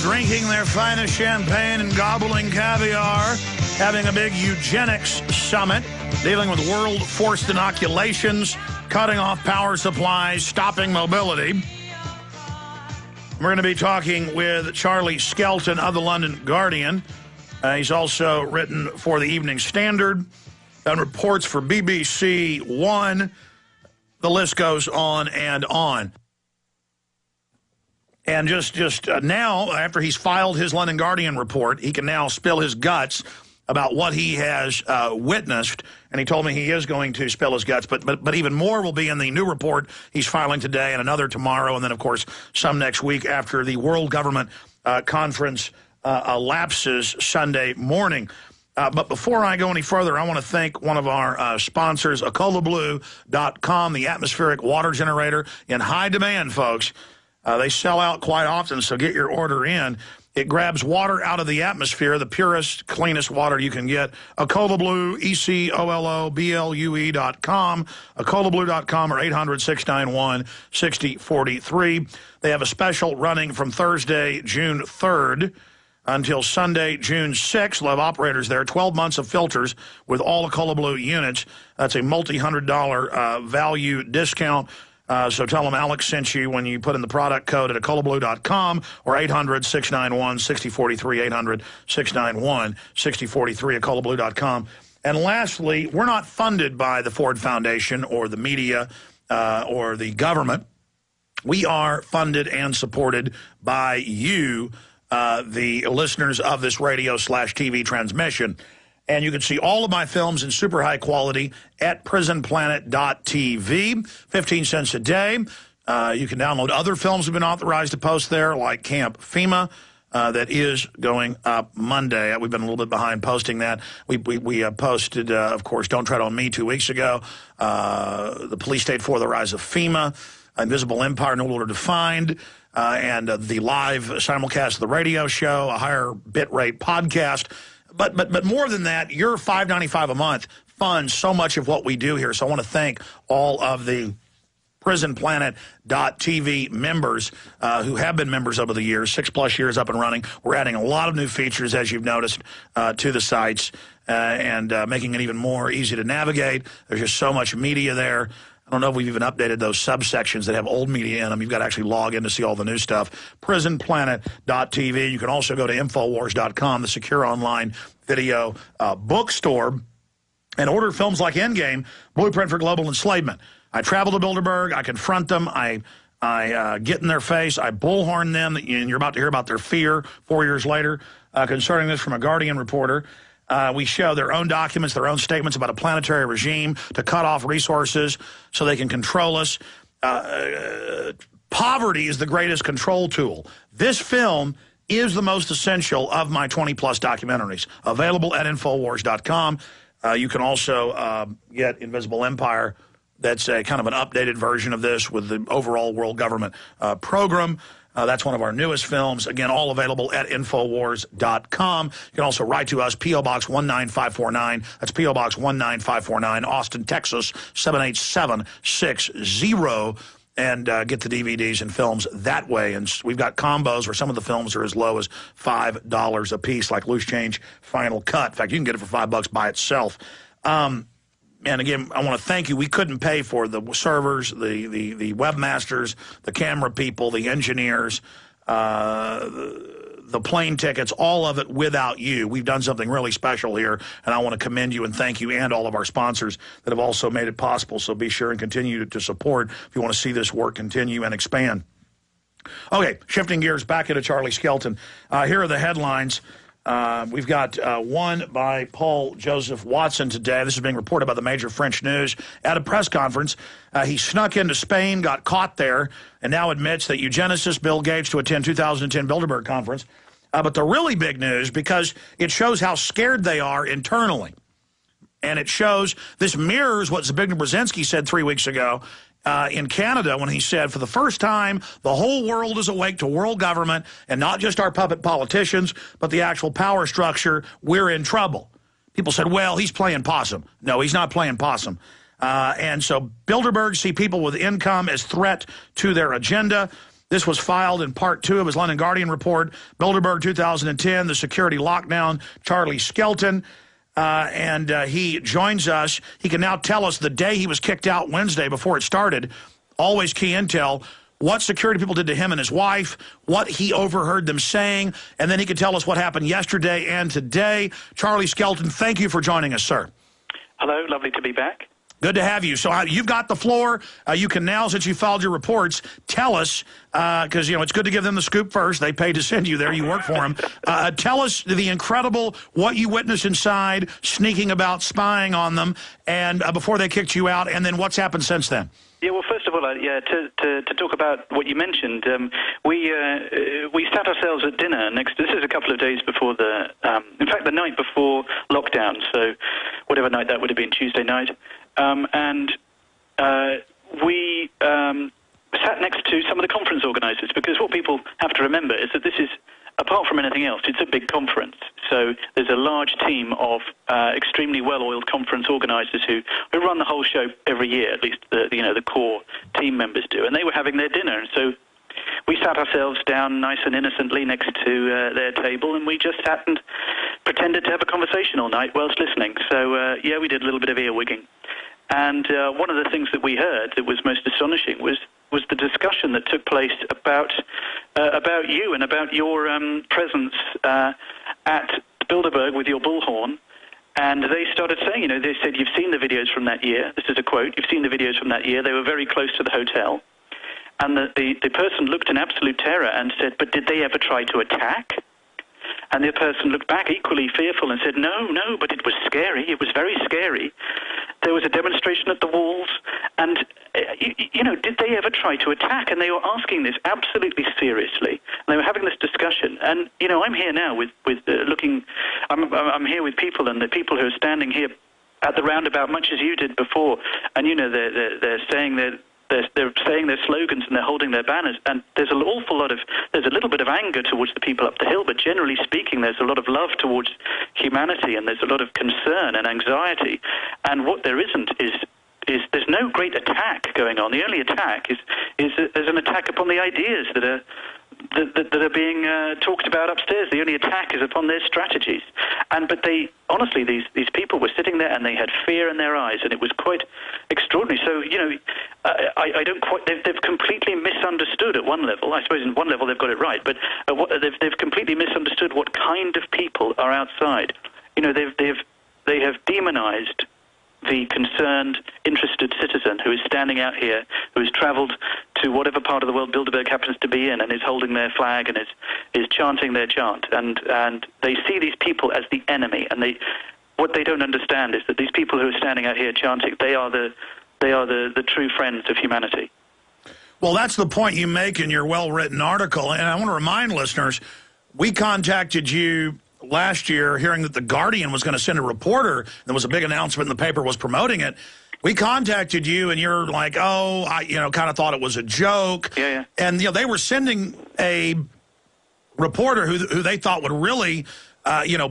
drinking their finest champagne and gobbling caviar, having a big eugenics summit, dealing with world forced inoculations, cutting off power supplies, stopping mobility. We're going to be talking with Charlie Skelton of the London Guardian. He's also written for the Evening Standard, done reports for BBC One. The list goes on and on. And just now, after he's filed his London Guardian report, he can now spill his guts about what he has witnessed. And he told me he is going to spill his guts. But even more will be in the new report he's filing today and another tomorrow. And then, of course, some next week after the World Government Conference elapses Sunday morning. But before I go any further, I want to thank one of our sponsors, EcoloBlue.com, the atmospheric water generator in high demand, folks. They sell out quite often, so get your order in. It grabs water out of the atmosphere, the purest, cleanest water you can get. EcoloBlue, EcoloBlue.com, EcoloBlue.com, or 800-691-6043. They have a special running from Thursday, June 3rd, until Sunday, June 6th. They'll have operators there, 12 months of filters with all EcoloBlue units. That's a multi-$100 value discount. So tell them Alex sent you when you put in the product code at EcoloBlue.com or 800-691-6043, 800-691-6043, EcoloBlue.com. And lastly, we're not funded by the Ford Foundation or the media or the government. We are funded and supported by you, the listeners of this radio/TV transmission. And you can see all of my films in super high quality at prisonplanet.tv, 15 cents a day. You can download other films that have been authorized to post there, like Camp FEMA, that is going up Monday. We've been a little bit behind posting that. We posted, of course, Don't Tread on Me 2 weeks ago, the Police State 4, The Rise of FEMA, Invisible Empire, No Order Defined, and the live simulcast of the radio show, a higher bitrate podcast. But more than that, your $5.95 a month funds so much of what we do here. So I want to thank all of the prisonplanet.tv members who have been members over the years, 6+ years up and running. We're adding a lot of new features, as you've noticed, to the sites and making it even more easy to navigate. There's just so much media there. I don't know if we've even updated those subsections that have old media in them. You've got to actually log in to see all the new stuff. Prisonplanet.tv. You can also go to Infowars.com, the secure online video bookstore, and order films like Endgame, Blueprint for Global Enslavement. I travel to Bilderberg. I confront them. I get in their face. I bullhorn them. And you're about to hear about their fear 4 years later concerning this from a Guardian reporter. We show their own documents, their own statements about a planetary regime to cut off resources so they can control us. Poverty is the greatest control tool. This film is the most essential of my 20+ documentaries, available at Infowars.com. You can also get Invisible Empire. That's a kind of an updated version of this with the overall world government program. That's one of our newest films. Again, all available at Infowars.com. You can also write to us, P.O. Box 19549. That's P.O. Box 19549, Austin, Texas, 78760. And get the DVDs and films that way. And we've got combos where some of the films are as low as $5 a piece, like Loose Change Final Cut. In fact, you can get it for $5 by itself. And again, I want to thank you. We couldn't pay for the servers, the webmasters, the camera people, the engineers, the plane tickets, all of it without you. We've done something really special here, and I want to commend you and thank you and all of our sponsors that have also made it possible. So be sure and continue to support if you want to see this work continue and expand. Okay, shifting gears back into Charlie Skelton. Here are the headlines. We've got one by Paul Joseph Watson today. This is being reported by the major French news at a press conference. He snuck into Spain, got caught there, and now admits that eugenicist Bill Gates to attend 2010 Bilderberg conference. But the really big news, because it shows how scared they are internally, and it shows this mirrors what Zbigniew Brzezinski said 3 weeks ago in Canada when he said, for the first time, the whole world is awake to world government and not just our puppet politicians, but the actual power structure. We're in trouble. People said, well, he's playing possum. No, he's not playing possum. And so Bilderberg see people with income as threat to their agenda. This was filed in part 2 of his London Guardian report, Bilderberg 2010, the security lockdown, Charlie Skelton. And he joins us. He can now tell us the day he was kicked out Wednesday before it started. Always key intel. What security people did to him and his wife, what he overheard them saying, and then he could tell us what happened yesterday and today. Charlie Skelton, thank you for joining us, sir. Hello, lovely to be back. Good to have you. So you've got the floor. You can now, since you filed your reports, tell us, because, you know, it's good to give them the scoop first. They paid to send you there. You work for them. Tell us the incredible, what you witnessed inside, sneaking about, spying on them, and before they kicked you out, and then what's happened since then. Yeah, well, first of all, to talk about what you mentioned, we sat ourselves at dinner next. This is a couple of days before in fact, the night before lockdown. So, whatever night that would have been, Tuesday night, we sat next to some of the conference organisers, because what people have to remember is that this is, apart from anything else, it's a big conference. So there's a large team of extremely well-oiled conference organisers who run the whole show every year, at least the core team members do. And they were having their dinner, and so we sat ourselves down nice and innocently next to their table, and we just sat and pretended to have a conversation all night whilst listening. So yeah, we did a little bit of earwigging. And one of the things that we heard that was most astonishing was the discussion that took place about you and about your presence at Bilderberg with your bullhorn. And they started saying, they said, you've seen the videos from that year. This is a quote. You've seen the videos from that year. They were very close to the hotel. And the person looked in absolute terror and said, but did they ever try to attack? And the person looked back equally fearful and said, no, but it was scary. It was very scary. There was a demonstration at the walls, and, did they ever try to attack? And they were asking this absolutely seriously. And they were having this discussion. And, I'm here now I'm here with people, and the people who are standing here at the roundabout, much as you did before, and, they're saying they're saying their slogans and they're holding their banners, and there's a little bit of anger towards the people up the hill, but generally speaking, there's a lot of love towards humanity, and there's a lot of concern and anxiety. And what there isn't is there's no great attack going on. The only attack is an attack upon the ideas that are being talked about upstairs. The only attack is upon their strategies. But they, honestly, these people were sitting there and they had fear in their eyes, and it was quite extraordinary. So, I don't quite, they've completely misunderstood at one level. I suppose in one level they've got it right, but they've completely misunderstood what kind of people are outside. They have demonized the concerned, interested citizen who is standing out here, who has travelled to whatever part of the world Bilderberg happens to be in, and is holding their flag and is chanting their chant. And they see these people as the enemy. And what they don't understand is that these people who are standing out here chanting, they are the true friends of humanity. Well, that's the point you make in your well-written article. And I want to remind listeners, we contacted you last year, hearing that the Guardian was going to send a reporter. There was a big announcement, and the paper was promoting it. We contacted you, and you're like, I kind of thought it was a joke. Yeah. And they were sending a reporter who they thought would really,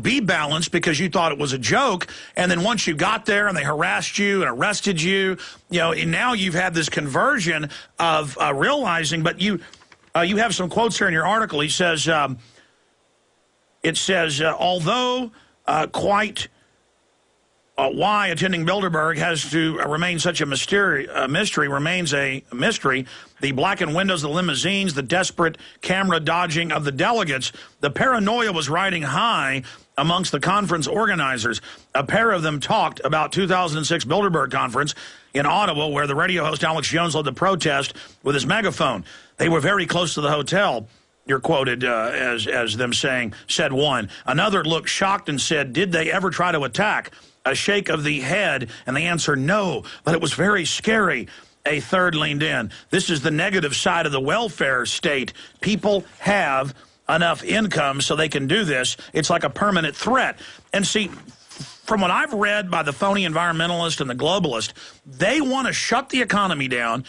be balanced, because you thought it was a joke. And then once you got there and they harassed you and arrested you, and now you've had this conversion of realizing. But you have some quotes here in your article. He says. It says, although quite why attending Bilderberg has to remain such a mystery remains a mystery, the blackened windows of the limousines, the desperate camera dodging of the delegates, the paranoia was riding high amongst the conference organizers. A pair of them talked about 2006 Bilderberg conference in Ottawa, where the radio host Alex Jones led the protest with his megaphone. They were very close to the hotel. You're quoted as them saying, said one. Another looked shocked and said, did they ever try to attack? A shake of the head, and the answer, no, but it was very scary. A third leaned in. This is the negative side of the welfare state. People have enough income so they can do this. It's like a permanent threat. And see, from what I've read by the phony environmentalist and the globalist, they want to shut the economy down,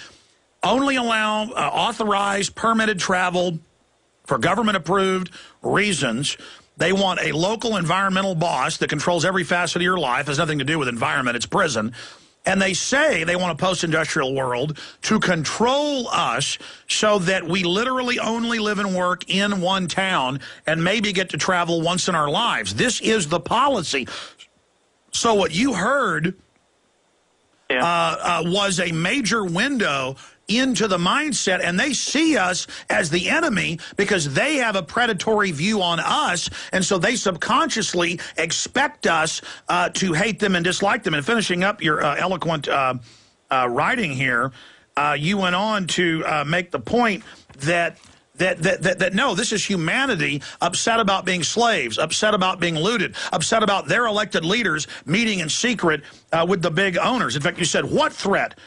only allow authorized, permitted travel for government-approved reasons. They want a local environmental boss that controls every facet of your life. It has nothing to do with environment. It's prison. And they say they want a post-industrial world to control us so that we literally only live and work in one town and maybe get to travel once in our lives. This is the policy. So what you heard was a major window into the mindset, and they see us as the enemy because they have a predatory view on us, and so they subconsciously expect us to hate them and dislike them. And finishing up your eloquent writing here, you went on to make the point that no, this is humanity upset about being slaves, upset about being looted, upset about their elected leaders meeting in secret with the big owners. In fact, you said, what threat?